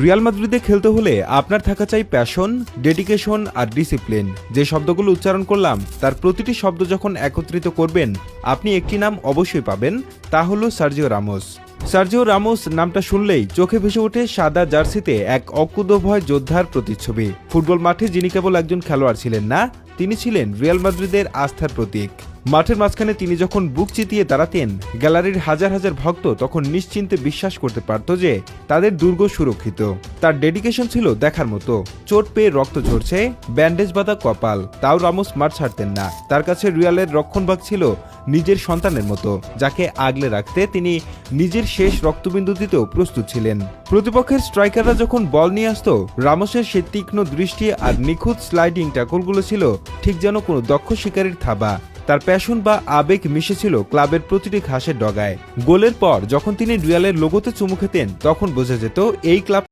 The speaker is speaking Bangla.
রিয়াল মাদ্রিদে খেলতে হলে আপনার থাকা চাই প্যাশন, ডেডিকেশন আর ডিসিপ্লিন। যে শব্দগুলো উচ্চারণ করলাম তার প্রতিটি শব্দ যখন একত্রিত করবেন আপনি একটি নাম অবশ্যই পাবেন, তা হলো সার্জিও রামোস। সার্জিও রামোস নামটা শুনলেই চোখে ভেসে ওঠে সাদা জার্সিতে এক অকুতোভয় যোদ্ধার প্রতিচ্ছবি। ফুটবল মাঠে যিনি কেবল একজন খেলোয়াড় ছিলেন না, তিনি ছিলেন রিয়াল মাদ্রিদের আস্থার প্রতীক। মাঠের মাঝখানে তিনি যখন বুক চিতিয়ে দাঁড়াতেন, গ্যালারির হাজার হাজার ভক্ত তখন নিশ্চিন্তে বিশ্বাস করতে পারত যে তাদের দুর্গ সুরক্ষিত। তার ডেডিকেশন ছিল দেখার মতো। চোট পেয়ে রক্ত ঝরছে, ব্যান্ডেজ বাঁধা কপাল, তাও রামোস মাঠ ছাড়তেন না। তার কাছে রিয়ালের রক্ষণভাগ ছিল নিজের সন্তানের মতো, যাকে আগলে রাখতে তিনি নিজের শেষ রক্তবিন্দু দিতেও প্রস্তুত ছিলেন। প্রতিপক্ষের স্ট্রাইকাররা যখন বল নিয়ে আসতো, রামোসের সেই তীক্ষ্ণ দৃষ্টি আর নিখুঁত স্লাইডিং ট্যাকলগুলো ছিল ঠিক যেন কোনো দক্ষ শিকারীর থাবা। তার প্যাশন বা আবেগ মিশেছিল ক্লাবের প্রতিটি ঘাসের ডগায়। গোলের পর যখন তিনি রিয়ালের লোগোতে চুমু খেতেন, তখন বোঝা যেত এই ক্লাব